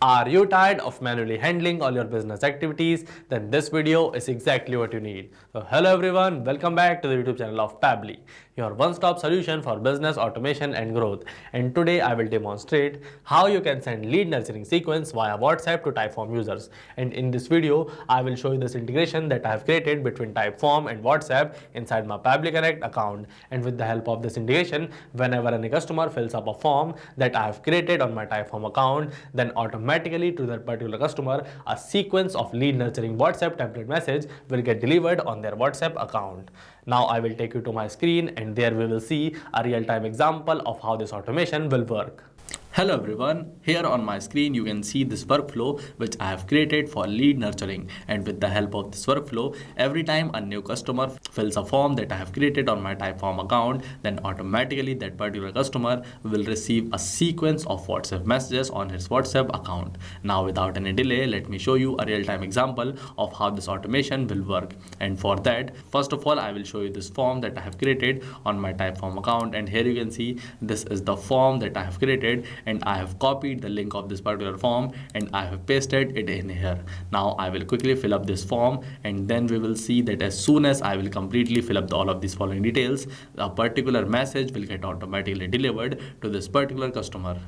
Are you tired of manually handling all your business activities? Then this video is exactly what you need. So hello everyone, welcome back to the YouTube channel of Pabbly, your one-stop solution for business automation and growth. And today I will demonstrate how you can send lead nurturing sequence via WhatsApp to Typeform users. And in this video, I will show you this integration that I have created between Typeform and WhatsApp inside my Pabbly Connect account. And with the help of this integration, whenever any customer fills up a form that I have created on my Typeform account, then automatically to that particular customer, a sequence of lead nurturing WhatsApp template message will get delivered on their WhatsApp account. Now I will take you to my screen and there we will see a real-time example of how this automation will work. Hello everyone, here on my screen you can see this workflow which I have created for lead nurturing, and with the help of this workflow, every time a new customer fills a form that I have created on my Typeform account, then automatically that particular customer will receive a sequence of WhatsApp messages on his WhatsApp account. Now without any delay, let me show you a real-time example of how this automation will work. And for that, first of all I will show you this form that I have created on my Typeform account, and here you can see this is the form that I have created, and I have copied the link of this particular form and I have pasted it in here. Now I will quickly fill up this form, and then we will see that as soon as I will completely fill up all of these following details, a particular message will get automatically delivered to this particular customer.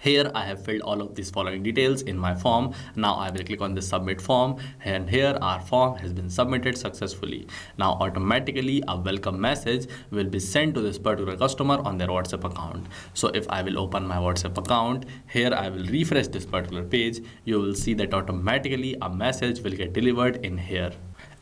Here I have filled all of these following details in my form. Now I will click on the submit form, and here our form has been submitted successfully. Now automatically a welcome message will be sent to this particular customer on their WhatsApp account. So if I will open my WhatsApp account, here I will refresh this particular page, you will see that automatically a message will get delivered in here.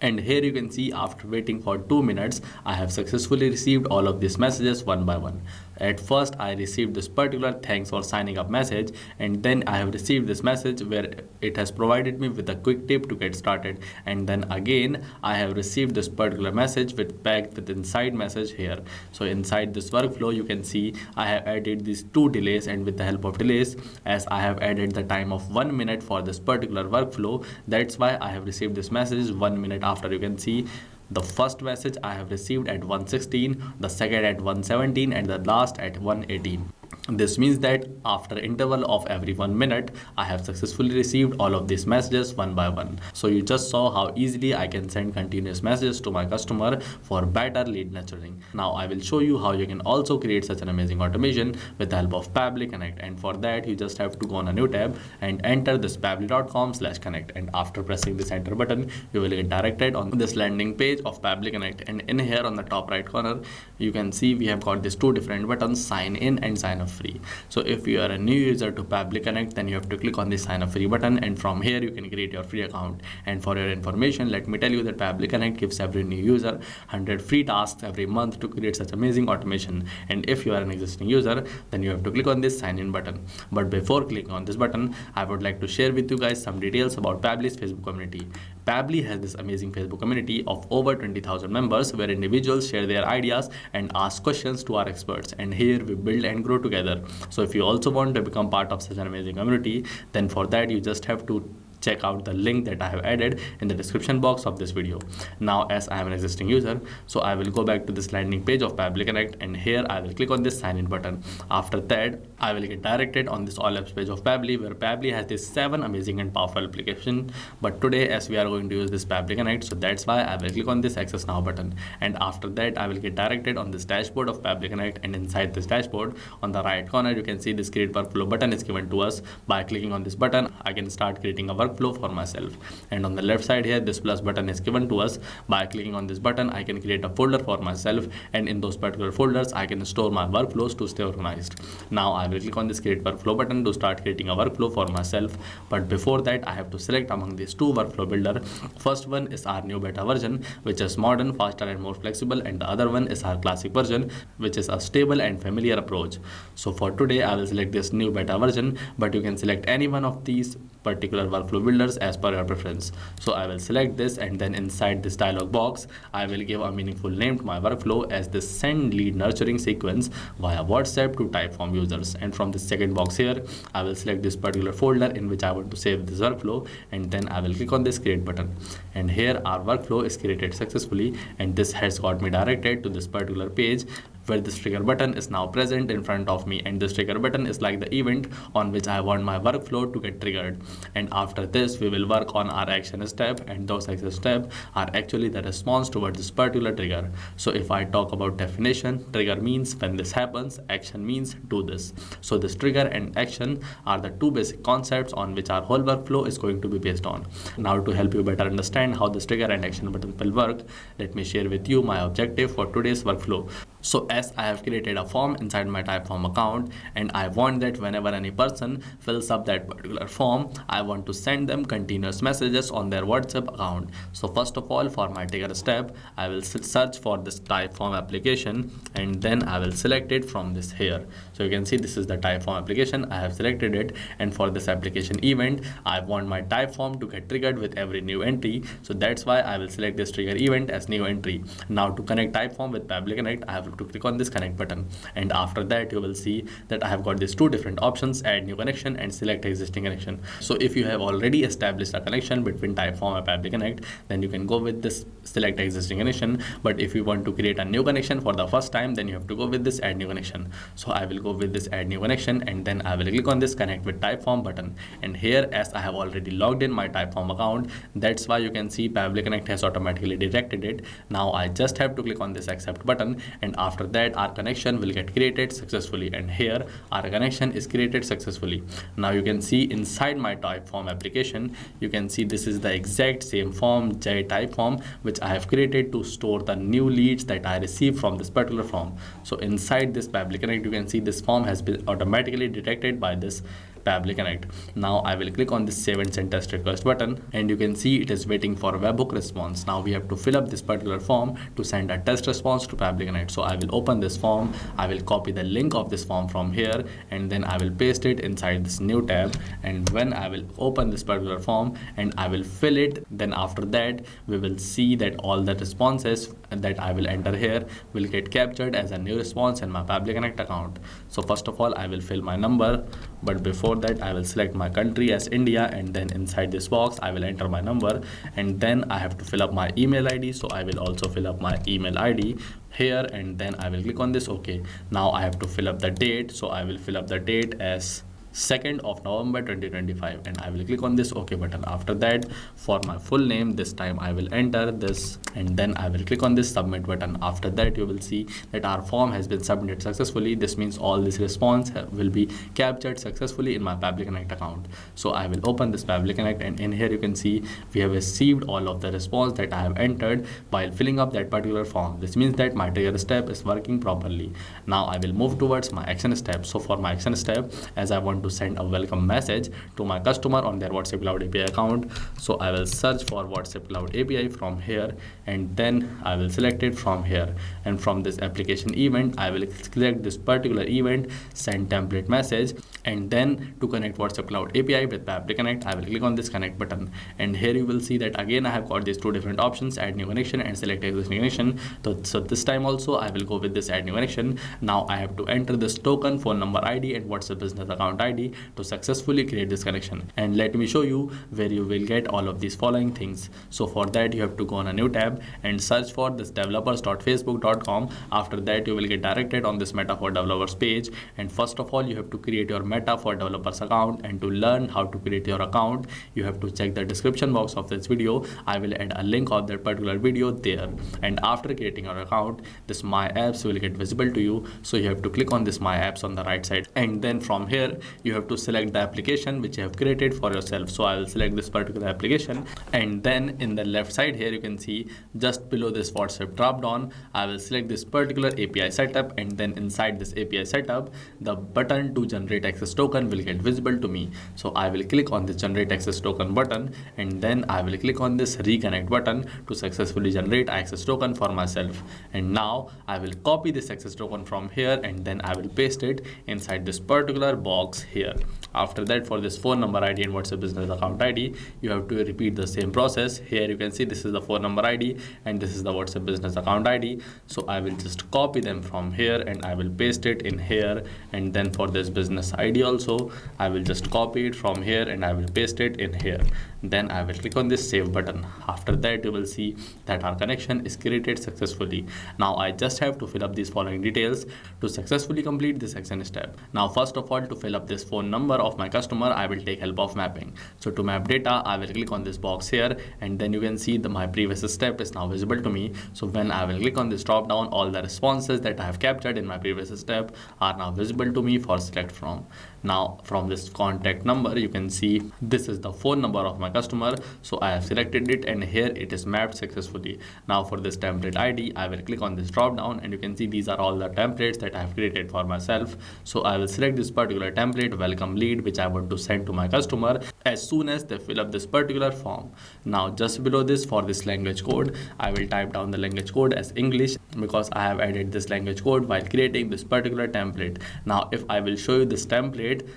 And here you can see after waiting for 2 minutes, I have successfully received all of these messages one by one. At first I received this particular thanks for signing up message, and then I have received this message where it has provided me with a quick tip to get started, and then again I have received this particular message with packed with inside message here. So inside this workflow you can see I have added these 2 delays, and with the help of delays, as I have added the time of 1 minute for this particular workflow, that's why I have received this message 1 minute after. You can see the first message I have received at 1:16, the second at 1:17, and the last at 1:18. This means that after interval of every 1 minute, I have successfully received all of these messages one by one. So you just saw how easily I can send continuous messages to my customer for better lead nurturing. Now I will show you how you can also create such an amazing automation with the help of Pabbly Connect. And for that, you just have to go on a new tab and enter this pabbly.com/connect. And after pressing this enter button, you will get directed on this landing page of Pabbly Connect. And in here on the top right corner, you can see we have got these 2 different buttons, sign in and sign up free. So if you are a new user to Pabbly Connect, then you have to click on the sign up free button, and from here you can create your free account. And for your information, let me tell you that Pabbly Connect gives every new user 100 free tasks every month to create such amazing automation. And if you are an existing user, then you have to click on this sign in button. But before clicking on this button, I would like to share with you guys some details about Pabbly's Facebook community. Pabbly has this amazing Facebook community of over 20,000 members where individuals share their ideas and ask questions to our experts, and here we build and grow together. So if you also want to become part of such an amazing community, then for that you just have to check out the link that I have added in the description box of this video. Now as I am an existing user, so I will go back to this landing page of Pabbly Connect, and here I will click on this sign in button. After that, I will get directed on this all apps page of Pabbly, where Pabbly has this 7 amazing and powerful applications. But today, as we are going to use this Pabbly Connect, so that's why I will click on this access now button. And after that, I will get directed on this dashboard of Pabbly Connect, and inside this dashboard on the right corner you can see this create workflow button is given to us. By clicking on this button, I can start creating a workflow for myself. And on the left side here, this plus button is given to us. By clicking on this button, I can create a folder for myself, and in those particular folders I can store my workflows to stay organized. Now I will click on this create workflow button to start creating a workflow for myself. But before that, I have to select among these 2 workflow builder. First one is our new beta version, which is modern, faster and more flexible, and the other one is our classic version, which is a stable and familiar approach. So for today I will select this new beta version, but you can select any one of these particular workflow builders as per your preference. So I will select this, and then inside this dialog box I will give a meaningful name to my workflow as the send lead nurturing sequence via WhatsApp to Typeform users. And from the second box here, I will select this particular folder in which I want to save this workflow, and then I will click on this create button. And here our workflow is created successfully, and this has got me directed to this particular page where this trigger button is now present in front of me, and this trigger button is like the event on which I want my workflow to get triggered. And after this we will work on our action step, and those action steps are actually the response towards this particular trigger. So if I talk about definition, trigger means when this happens, action means do this. So this trigger and action are the two basic concepts on which our whole workflow is going to be based on. Now to help you better understand how this trigger and action button will work, let me share with you my objective for today's workflow. So as I have created a form inside my Typeform account, and I want that whenever any person fills up that particular form, I want to send them continuous messages on their WhatsApp account. So first of all, for my trigger step, I will search for this Typeform application, and then I will select it from this here. So you can see this is the Typeform application. I have selected it, and for this application event, I want my Typeform to get triggered with every new entry. So that's why I will select this trigger event as new entry. Now to connect Typeform with Pabbly Connect, I have to click on this connect button, and after that you will see that I have got these two different options: add new connection and select existing connection. So if you have already established a connection between Typeform and Pabbly Connect, then you can go with this select existing connection. But if you want to create a new connection for the first time, then you have to go with this add new connection. So I will go with this add new connection, and then I will click on this connect with Typeform button. And here, as I have already logged in my Typeform account, that's why you can see Pabbly Connect has automatically detected it. Now I just have to click on this accept button, and after that our connection will get created successfully. And here our connection is created successfully. Now you can see inside my Typeform application, you can see this is the exact same form, J Typeform, which I have created to store the new leads that I received from this particular form. So inside this Pabbly Connect, you can see this form has been automatically detected by this Pabbly Connect. Now I will click on this save and send test request button, and you can see it is waiting for a webhook response. Now we have to fill up this particular form to send a test response to Pabbly Connect. So I will open this form, I will copy the link of this form from here, and then I will paste it inside this new tab. And when I will open this particular form and I will fill it, then after that we will see that all the responses that I will enter here will get captured as a new response in my Pabbly Connect account. So first of all I will fill my number, but before that I will select my country as India, and then inside this box I will enter my number, and then I have to fill up my email ID. So I will also fill up my email ID here, and then I will click on this OK. Now I have to fill up the date, so I will fill up the date as 2nd of November 2025, and I will click on this OK button. After that, for my full name, this time I will enter this, and then I will click on this submit button. After that, you will see that our form has been submitted successfully. This means all this response will be captured successfully in my Pabbly Connect account. So I will open this Pabbly Connect, and in here you can see we have received all of the response that I have entered while filling up that particular form. This means that my trigger step is working properly. Now I will move towards my action step. So for my action step, as I want to send a welcome message to my customer on their WhatsApp Cloud API account, so I will search for WhatsApp Cloud API from here, and then I will select it from here, and from this application event I will select this particular event, send template message, and then to connect WhatsApp Cloud API with Pabbly Connect, I will click on this connect button. And here you will see that again I have got these two different options, add new connection and select existing connection. So this time also I will go with this add new connection. Now I have to enter this token, phone number ID and WhatsApp business account ID to successfully create this connection. And let me show you where you will get all of these following things. So for that you have to go on a new tab and search for this developers.facebook.com. After that you will get directed on this Meta for Developers page, and first of all you have to create your Meta for Developers account. And to learn how to create your account, you have to check the description box of this video. I will add a link of that particular video there. And after creating your account, this My Apps will get visible to you. So you have to click on this My Apps on the right side, and then from here you have to select the application which you have created for yourself. So I will select this particular application, and then in the left side here you can see just below this WhatsApp drop down, I will select this particular API setup, and then inside this API setup the button to generate access token will get visible to me. So I will click on this generate access token button, and then I will click on this reconnect button to successfully generate access token for myself. And now I will copy this access token from here, and then I will paste it inside this particular box here. After that, for this phone number ID and WhatsApp business account ID, you have to repeat the same process. Here you can see this is the phone number ID and this is the WhatsApp business account ID. So I will just copy them from here and I will paste it in here. And then for this business ID also, I will just copy it from here and I will paste it in here. Then I will click on this save button. After that, you will see that our connection is created successfully. Now I just have to fill up these following details to successfully complete this action step. Now first of all, to fill up this phone number of my customer, I will take help of mapping. So to map data, I will click on this box here, and then you can see my previous step is now visible to me. So when I will click on this drop down, all the responses that I have captured in my previous step are now visible to me for select from. Now from this contact number, you can see this is the phone number of my customer. So I have selected it, and here it is mapped successfully. Now for this template ID, I will click on this drop down, and you can see these are all the templates that I have created for myself. So I will select this particular template, welcome lead, which I want to send to my customer as soon as they fill up this particular form. Now just below this, for this language code, I will type down the language code as English because I have added this language code while creating this particular template. Now if I will show you this template,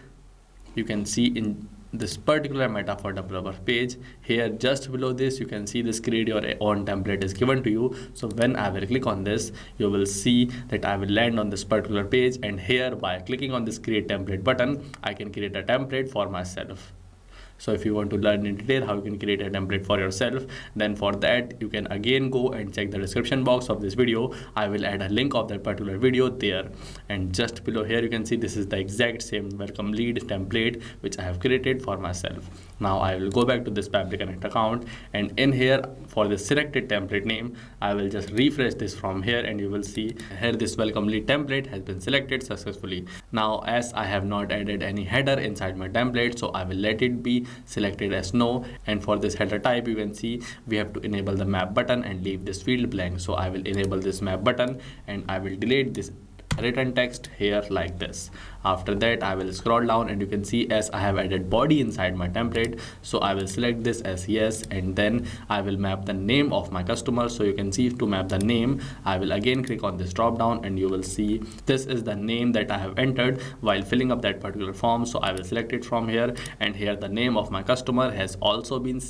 you can see in this particular metaphor developer page here, just below this, you can see this create your own template is given to you. So when I will click on this, you will see that I will land on this particular page, and here by clicking on this create template button, I can create a template for myself. So if you want to learn in detail how you can create a template for yourself, then for that you can again go and check the description box of this video. I will add a link of that particular video there, and just below here you can see this is the exact same welcome lead template which I have created for myself. Now I will go back to this Pabbly Connect account, and in here for the selected template name, I will just refresh this from here, and you will see here this welcome lead template has been selected successfully. Now as I have not added any header inside my template, so I will let it be selected as no, and for this header type you can see we have to enable the map button and leave this field blank. So I will enable this map button, and I will delete this written text here like this. After that I will scroll down, and you can see as I have added body inside my template, so I will select this as yes, and then I will map the name of my customer. So you can see to map the name, I will again click on this drop down, and you will see this is the name that I have entered while filling up that particular form. So I will select it from here, and here the name of my customer has also been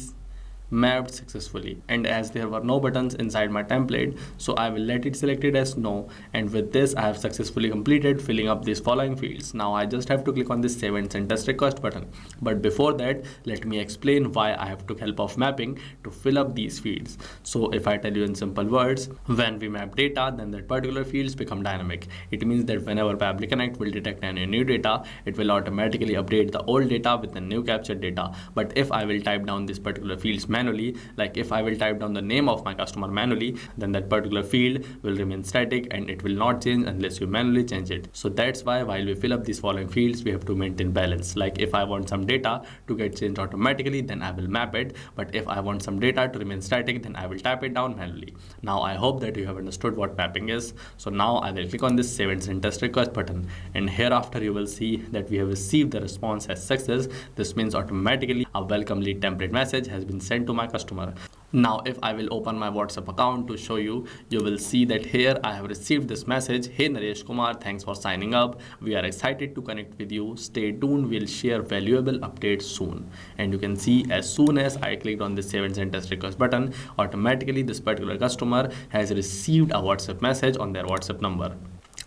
mapped successfully. And as there were no buttons inside my template, so I will let it selected as no, and with this I have successfully completed filling up these following fields. Now I just have to click on this save and send test request button, but before that let me explain why I have took help of mapping to fill up these fields. So if I tell you in simple words, when we map data, then that particular fields become dynamic. It means that whenever Pabbly Connect will detect any new data, it will automatically update the old data with the new captured data. But if I will type down this particular fields manually, like if I will type down the name of my customer manually, then that particular field will remain static and it will not change unless you manually change it. So that's why while we fill up these following fields, we have to maintain balance. Like if I want some data to get changed automatically, then I will map it, but if I want some data to remain static, then I will type it down manually. Now I hope that you have understood what mapping is. So now I will click on this save and send test request button, and hereafter you will see that we have received the response as success. This means automatically a welcome lead template message has been sent to my customer. Now if I will open my WhatsApp account to show you, you will see that here I have received this message. Hey Naresh Kumar, thanks for signing up. We are excited to connect with you. Stay tuned, we'll share valuable updates soon. And you can see as soon as I clicked on this save and send test request button, automatically this particular customer has received a WhatsApp message on their WhatsApp number.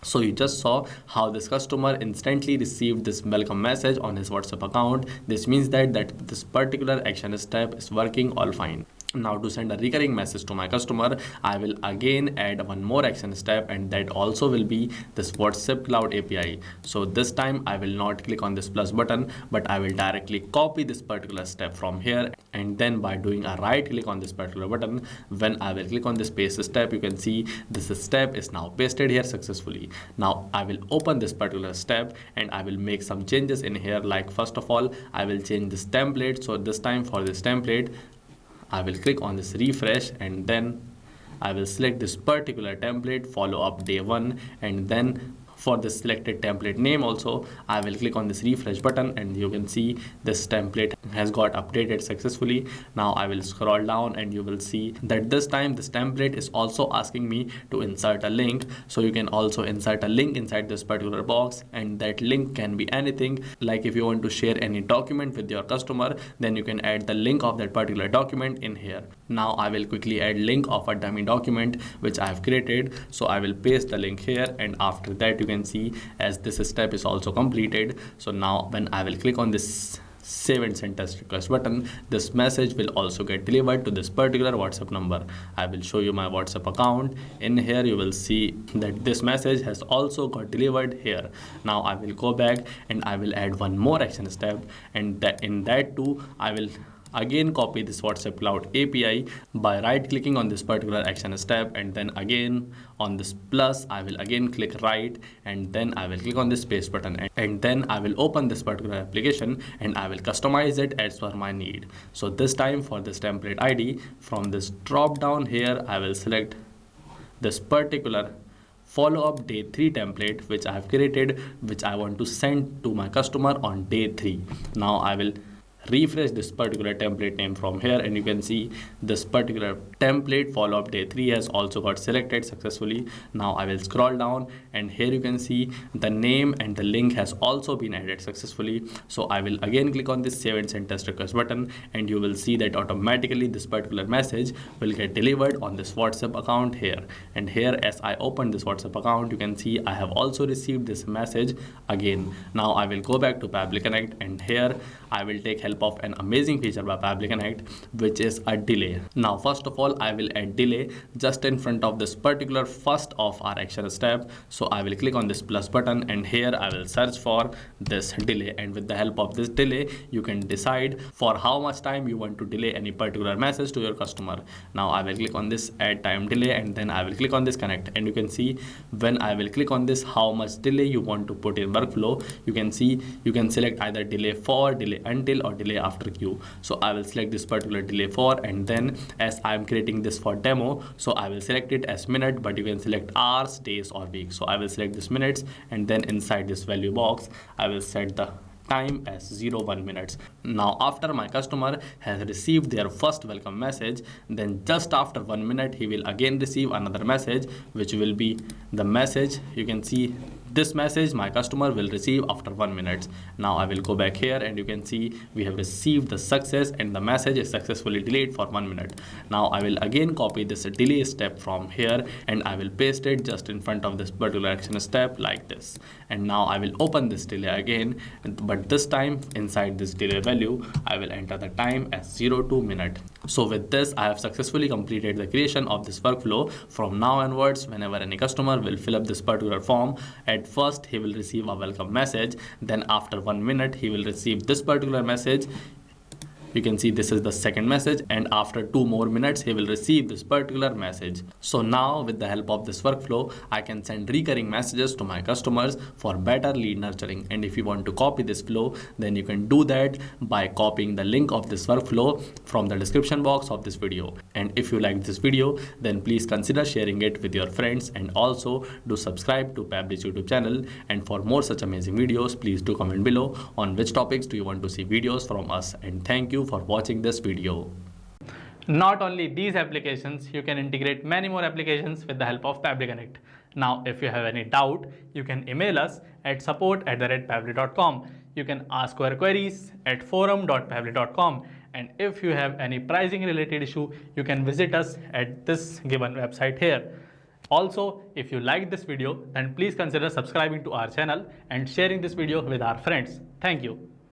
So you just saw how this customer instantly received this welcome message on his WhatsApp account. This means that this particular action step is working all fine. Now to send a recurring message to my customer, I will again add one more action step, and that also will be this WhatsApp Cloud API. So this time I will not click on this plus button, but I will directly copy this particular step from here, and then by doing a right click on this particular button, when I will click on this paste step, you can see this step is now pasted here successfully. Now I will open this particular step and I will make some changes in here. Like first of all, I will change this template. So this time for this template, I will click on this refresh, and then I will select this particular template, follow up day 1, and then for the selected template name also, I will click on this refresh button, and you can see this template has got updated successfully. Now I will scroll down and you will see that this time this template is also asking me to insert a link. So you can also insert a link inside this particular box, and that link can be anything. Like if you want to share any document with your customer, then you can add the link of that particular document in here. Now I will quickly add link of a dummy document which I have created. So I will paste the link here, and after that you can see as this step is also completed. So now when I will click on this save and send test request button, this message will also get delivered to this particular WhatsApp number. I will show you my WhatsApp account. In here you will see that this message has also got delivered here. Now I will go back and I will add one more action step, and in that too I will again copy this WhatsApp Cloud API by right clicking on this particular action step, and then again on this plus I will again click right, and then I will click on this paste button, and then I will open this particular application and I will customize it as per my need. So this time for this template ID, from this drop down here I will select this particular follow-up day 3 template which I have created, which I want to send to my customer on day 3. Now I will refresh this particular template name from here, and you can see this particular template follow-up day 3 has also got selected successfully. Now I will scroll down, and here you can see the name and the link has also been added successfully. So I will again click on this save and send test request button, and you will see that automatically this particular message will get delivered on this WhatsApp account here. And here as I open this WhatsApp account, you can see I have also received this message again. Now I will go back to Pabbly Connect, and here I will take help of an amazing feature by Pabbly Connect, which is a delay. Now first of all I will add delay just in front of this particular first of our action step. So I will click on this plus button, and here I will search for this delay, and with the help of this delay you can decide for how much time you want to delay any particular message to your customer. Now I will click on this add time delay, and then I will click on this connect, and you can see when I will click on this how much delay you want to put in workflow, you can see you can select either delay for, delay until, or delay after queue. So I will select this particular delay for, and then as I am creating this for demo, so I will select it as minute, but you can select hours, days, or weeks. So I will select this minutes, and then inside this value box I will set the time as 01 minutes. Now after my customer has received their first welcome message, then just after 1 minute he will again receive another message, which will be the message. You can see this message my customer will receive after 1 minute. Now I will go back here, and you can see we have received the success, and the message is successfully delayed for 1 minute. Now I will again copy this delay step from here, and I will paste it just in front of this particular action step like this. And now I will open this delay again, but this time inside this delay value I will enter the time as 02 minute. So with this I have successfully completed the creation of this workflow. From now onwards, whenever any customer will fill up this particular form, at first he will receive a welcome message, then after 1 minute he will receive this particular message. You can see this is the second message, and after 2 more minutes he will receive this particular message. So now with the help of this workflow I can send recurring messages to my customers for better lead nurturing. And if you want to copy this flow, then you can do that by copying the link of this workflow from the description box of this video. And if you like this video, then please consider sharing it with your friends, and also do subscribe to Pabbly's YouTube channel. And for more such amazing videos, please do comment below on which topics do you want to see videos from us. And thank you for watching this video. Not only these applications, you can integrate many more applications with the help of Pabbly Connect. Now, if you have any doubt, you can email us at support@pabbly.com. You can ask your queries at forum.pabbly.com. And if you have any pricing related issue, you can visit us at this given website here. Also, if you like this video, then please consider subscribing to our channel and sharing this video with our friends. Thank you.